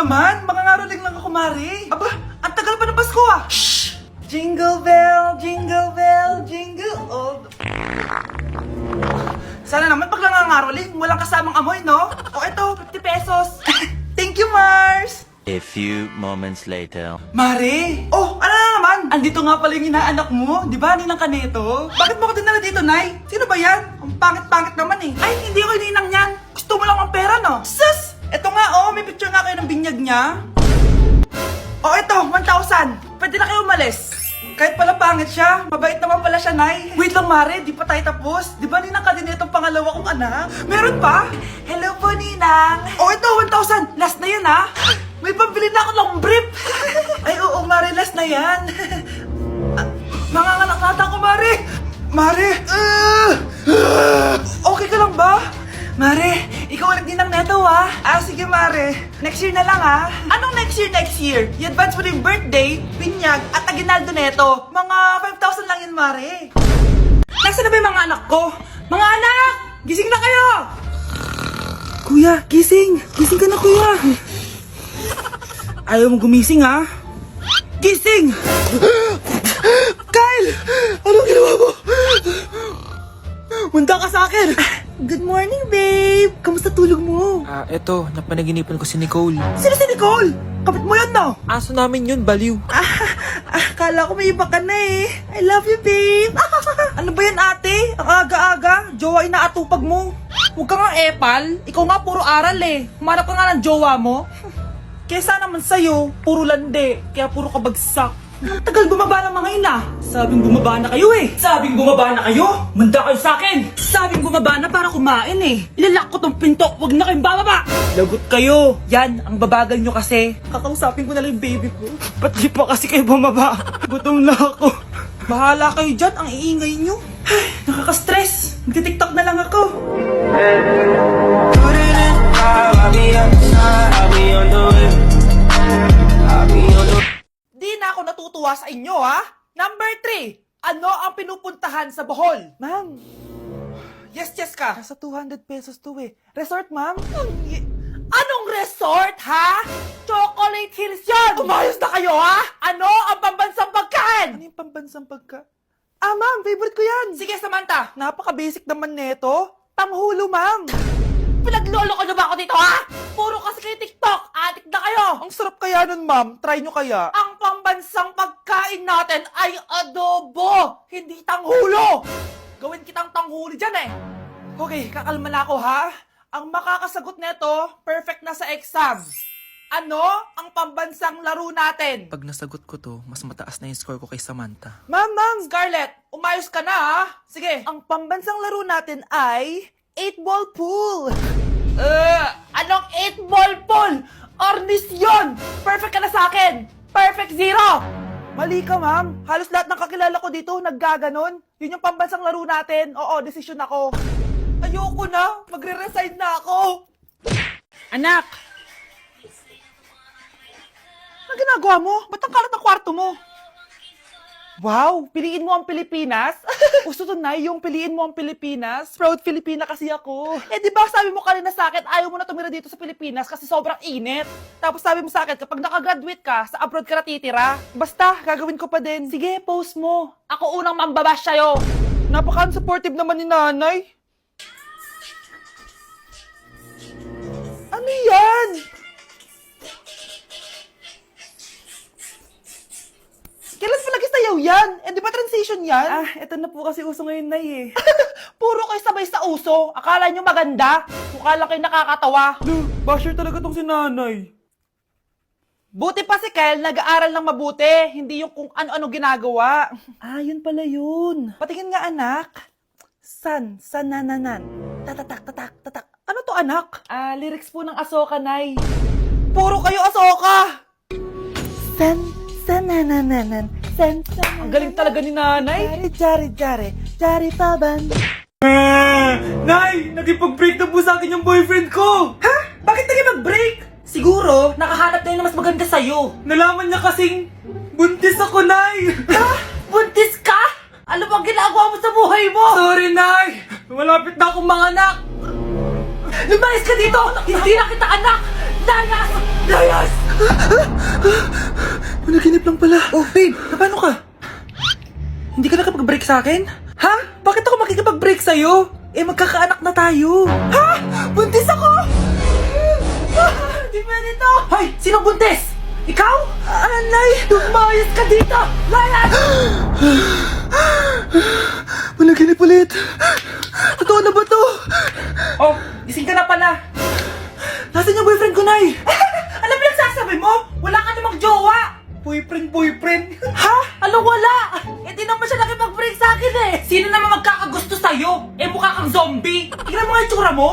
naman? Mangangaroling lang ako, Mari. Aba, ang tagal pa ng Pasko ah. Shh! Jingle bell, jingle bell, jingle all the... Sana naman pag nangangaroling, walang kasamang amoy, no? O eto, 50 pesos. Thank you, Mars! A few moments later. Mari! Oh, ano na naman? Andito nga pala yung inaanak mo. Di ba, ninang ka nito? Bakit mo ko dinala dito, Nay? Sino ba yan? Ang pangit-pangit naman eh. Ay, hindi ko ninang yan. Gusto mo lang ang pera, no? Sus! Eto nga, oh. May picture nga kayo ng binyag niya. Oh, eto, 1,000. Pwede na kayo umalis. Kahit pala pangit siya, mabait naman pala siya, Nay. Wait lang, Mare, di pa tayo tapos. Di ba ninang ka din itong pangalawa kong anak? Meron pa? Hello po, ninang. Oh, ito, 1,000. Last na yun, ha? May pambili na ako ng brief. Ay, oo, Mare, last na yan. Manganganak nata ko, Mare. Mare. Okay ka lang ba? Mare, ikaw ulit din ang neto, ha? Sige, Mare. Next year na lang, ha? Anong next year, next year? I-advance mo na yung birthday, binyag, at aginaldo neto. Mga 5,000 lang yun, Mare. Nasaan na ba yung mga anak ko? Mga anak! Gising na kayo! Kuya, gising! Gising ka na, kuya! Ayaw mo gumising, ha? Gising! Kyle! Anong ginawa mo? Munda ka sa akin! Good morning, babe! Kamusta tulog mo? Eto, napanaginipan ko si Nicole. Sino si Nicole? Kapit mo yun, no? Aso namin yun, baliw. Kala ko may iba ka na eh. I love you, babe! Ano ba yan, ate? Ang aga-aga. Jowa inaatupag mo. Huwag ka nga epal. Ikaw nga puro aral eh. Humanap ka nga ng jowa mo. Kesa naman sa'yo, puro lande. Kaya puro kabagsak. Ang tagal bumaba ng mga ina. Sabing bumaba na kayo eh. Sabing bumaba na kayo. Manda kayo sa akin. Sabing bumaba na para kumain eh. Ilalak ko tong pinto. Huwag na kayong bababa. Lagot kayo. Yan, ang babagal nyo kasi. Kakausapin ko na lang yung baby ko. Ba't di pa kasi kayo bumaba? Gutom na ako. Bahala kayo dyan. Ang iingay nyo. Ay, nakaka-stress. Magti-tiktok na lang ako. Di na ako natutuwa sa inyo, ha? Number 3, ano ang pinupuntahan sa Bohol? Ma'am, yes ka. Nasa 200 pesos to eh. Resort, ma'am? Anong resort, ha? Chocolate Hills yun! Umayos na kayo, ha? Ano ang pambansang pagkain? Ano yung pambansang pagkain? Ma'am, favorite ko yan. Sige, Samantha. Napaka-basic naman neto. Tanghulo, ma'am. Pinaglolo ko na ba ako dito, ha? Puro kasi kayo TikTok. Adik na kayo. Ang sarap kaya nun, ma'am. Try nyo kaya. Ang pambansang pagkain natin ay adobo, hindi tanghulo. Gawin kitang tanghuli dyan, eh. Okay, kakalma na ako, ha? Ang makakasagot neto, perfect na sa exam. Ano ang pambansang laro natin? Pag nasagot ko to, mas mataas na yung score ko kay Samantha. Ma'am! Scarlett, umayos ka na, ha? Sige, ang pambansang laro natin ay 8-ball pool. Anong 8-ball pool? Ornis yun! Perfect ka na sa akin! Perfect 0! Mali ka, ma'am. Halos lahat ng kakilala ko dito naggaganon. Yun yung pambansang laro natin. Oo, desisyon ako. Ayoko na. Magre-resign na ako. Anak! Ano ginagawa mo? Ba't ang kalat ng kwarto mo? Wow! Piliin mo ang Pilipinas? Gusto to na yung piliin mo ang Pilipinas? Proud Filipina kasi ako. Di ba sabi mo kanina sa akin, ayaw mo na tumira dito sa Pilipinas kasi sobrang init. Tapos sabi mo sa akin, kapag nakagraduate ka, sa abroad ka na titira. Basta, gagawin ko pa din. Sige, post mo. Ako unang mambabash sa'yo. Napaka-supportive naman ni nanay. Ano yan? Kailan pa lagi sayaw yan? Di ba transition yan? Eto na po kasi uso ngayon, Nay, eh. Puro kayo sabay sa uso. Akala nyo maganda. Mukha lang kayo nakakatawa. Basher talaga tong si nanay. Buti pa si Kyle, nag-aaral ng mabuti. Hindi yung kung ano-ano ginagawa. Yun pala yun. Patingin nga, anak. Sanananan. Tatak. Ano to, anak? Lyrics po ng Asoka, Nay. Puro kayo Asoka! Sanananan. Ang galing talaga ni nanay. Jari paban. Nay! Nagipag-break na po sa akin yung boyfriend ko! Ha? Bakit naging mag-break? Siguro, nakahanap na yun na mas maganda sa'yo. Nalaman niya kasing buntis ako, Nay! Ha? Buntis ka? Ano bang ginagawa mo sa buhay mo? Sorry, Nay! Malapit na akong manganak! Lumayas ka dito! Hindi na kita anak! Layas! Layas! Managinip lang pala. Oh, babe, paano ka? Hindi ka nakapag-break sa akin? Ha? Bakit ako makikipag-break sa'yo? Eh, magkakaanak na tayo. Ha? Buntis ako? Di pwede to. Hoy, sinong buntis? Ikaw? Anay, lumayas ka dito! Layas! Managinip ulit. Totoo na ba to? Oh, gising ka na pala. Nasaan yung boyfriend ko, Nay? Alam mo yung sasabi mo? Wala ka namang jowa. Boyfriend? Ha? Alam wala. Eh, di naman siya nakipag-break sa akin eh. Sino naman magkakagusto sa'yo? Eh, mukha kang zombie. Tingnan mo nga yung tsura mo.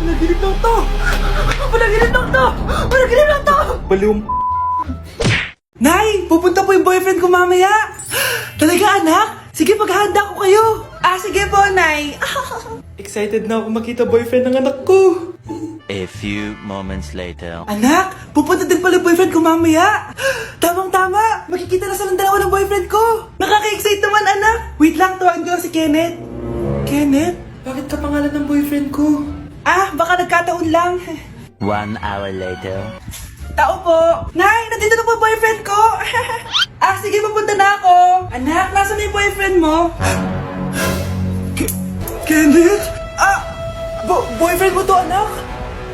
Panaginip lang to. Panaginip lang to. Baliw. Nay, pupunta po yung boyfriend ko mamaya. Talaga, anak? Sige, paghahanda ko kayo. Ah, sige po, Nay. Excited na ako makita boyfriend ng anak ko. A few moments later. Anak, pupunta din pala yung boyfriend ko mamaya. Tamang-tama, makikita na sa dalawa ng boyfriend ko. Nakaka-excite naman, anak. Wait lang, tawagin ko si Kenneth. Kenneth? Bakit ka pangalan ng boyfriend ko? Ah, baka nagkataon lang. 1 hour later. Tao po. Nay, nandito na po boyfriend ko. Ah, sige, papunta na ako. Anak, nasa na yung boyfriend mo? Kenneth? Ah, boyfriend mo to, anak?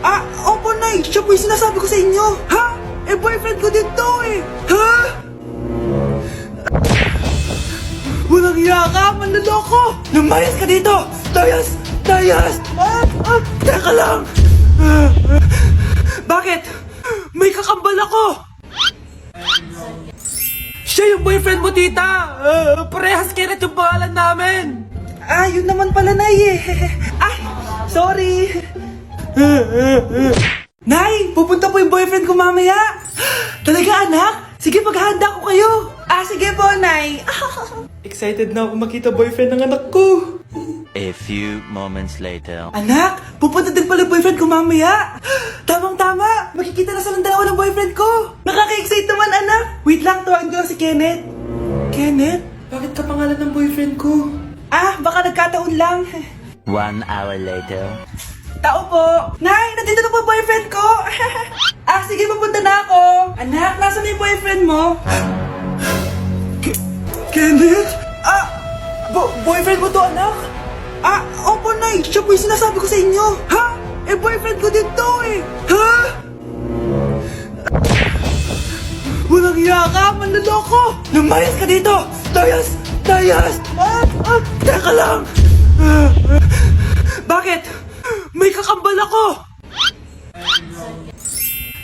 Ah, opo, Nay. Siya po yung sinasabi ko sa inyo. Ha? Eh, boyfriend ko din to eh. Ha? Walang hiya ka, manloloko. Lumayas ka dito. Layas! Teka lang. Bakit? May kakambal ako. Siya yung boyfriend mo, tita. Parehas Kenneth yung pangalan namin. Ah, yun naman pala, Nay eh. Ay, sorry. Nay, pupunta po yung boyfriend ko mamaya. Talaga, anak? Sige, paghahanda ko kayo. Ah, sige po, Nay. Excited na ako makita boyfriend ng anak ko. A few moments later. Anak, pupunta din pala yung boyfriend ko mamaya. Tamang-tama, makikita na sa dalawa ng boyfriend ko. Nakaka-excite naman, anak. Wait lang, tawagin ko si Kenneth. Kenneth? Bakit ka pangalan ng boyfriend ko? Ah, baka nagkataon lang. 1 hour later. Tao po. Nay, nandito na po boyfriend ko. Ah, sige, papunta na ako. Anak, nasa na yung boyfriend mo? Kenneth? Ah, boyfriend mo to, anak? Ah, opo, Nay. Siya po yung sinasabi ko sa inyo. Ha? Eh, boyfriend ko din to eh. Ha? Walang hiya ka, manloloko. Lumayas ka dito. Layas! Teka lang. Bakit? May kakambal ako.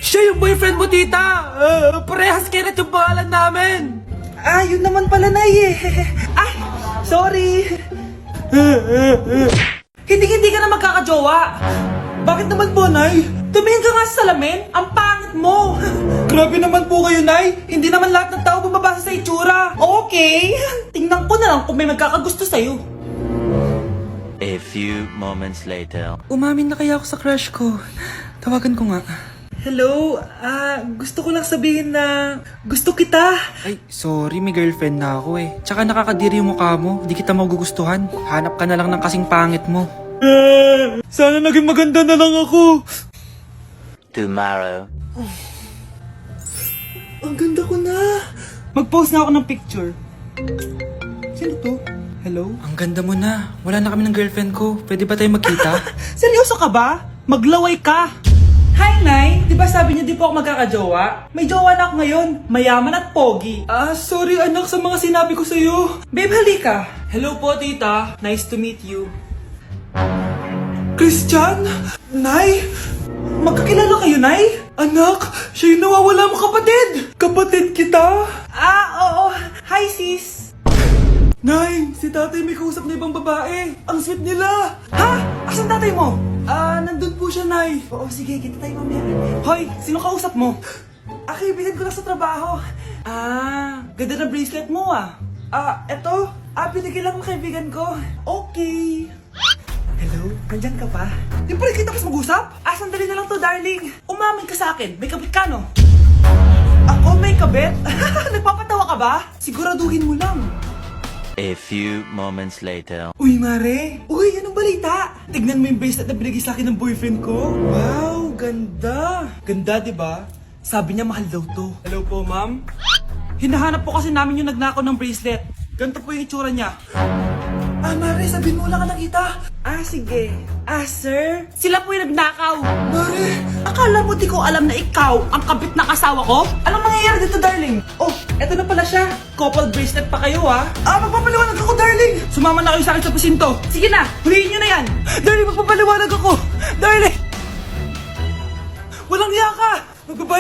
Siya yung boyfriend mo, tita. Parehas Kenneth yung pangalan namin. Ah, yun naman pala, Nay eh. Ay, sorry. Hindi ka na magkakajowa. Bakit naman po, Nay? Tumingin ka nga sa salamin. Ang pangit mo. Grabe naman po kayo, Nay. Hindi naman lahat ng tao bumabasa sa itsura. Okay. Tingnan ko na lang kung may magkakagusto sa'yo. A few moments later. Umamin na kaya ako sa crush ko. Tawagan ko nga. Hello, gusto ko lang sabihin na gusto kita. Ay, sorry, may girlfriend na ako eh. Tsaka nakakadiri yung mukha mo. Di kita magugustuhan. Hanap ka na lang ng kasing pangit mo. Sana naging maganda na lang ako. Tomorrow. Ang ganda ko na. Mag-post na ako ng picture. Sino to? Hello? Ang ganda mo na. Wala na kami ng girlfriend ko. Pwede ba tayo magkita? Seryoso ka ba? Maglaway ka. Hi, Nay! Di ba sabi niyo di po ako magkakajowa? May jowa na ako ngayon. Mayaman at pogi. Ah, sorry anak sa mga sinabi ko sa'yo. Babe, halika. Hello po, tita. Nice to meet you. Christian? Nay? Magkakilala kayo, Nay? Anak, siya yung nawawala mo kapatid. Kapatid kita? Ah, oo. Hi, sis. Nay, si tatay may kausap na ibang babae. Ang sweet nila. Ha? Asan tatay mo? Ah, nandun po siya, Nay. Oo, sige, kita tayo mamaya. Hoy, sino kausap mo? Kaibigan ko lang sa trabaho. Ah, ganda na bracelet mo ah. Ah, eto. Binigay lang ng kaibigan ko. Okay. Hello? Nandyan ka pa? Di pa rin kita mas mag-usap? Sandali na lang to, darling. Umamin ka sa akin. May kabit ka, no? Ako may kabit? Nagpapatawa ka ba? Siguraduhin mo lang. A few moments later. Uy, Mare! Uy, anong balita? Tignan mo yung bracelet na binigay sa akin ng boyfriend ko. Wow, ganda! Ganda, di ba? Sabi niya mahal daw to. Hello po, ma'am? Hinahanap po kasi namin yung nagnakaw ng bracelet. Ganito po yung itsura niya. Ah, Mare, sabihin mo wala ka nakita. Ah, sige. Ah, sir? Sila po yung nagnakaw. Mare! Akala mo di ko alam na ikaw ang kabit ng asawa ko? Anong mangyayari dito, darling? Oh, eto na pala siya. Couple bracelet pa kayo, ah. Ah, magpapaliwanag ako, darling. Sumama na kayo sa akin sa presinto. Sige na, huliin nyo na yan. Darling, magpapaliwanag ako. Darling! Walang hiya ka! Magbabayad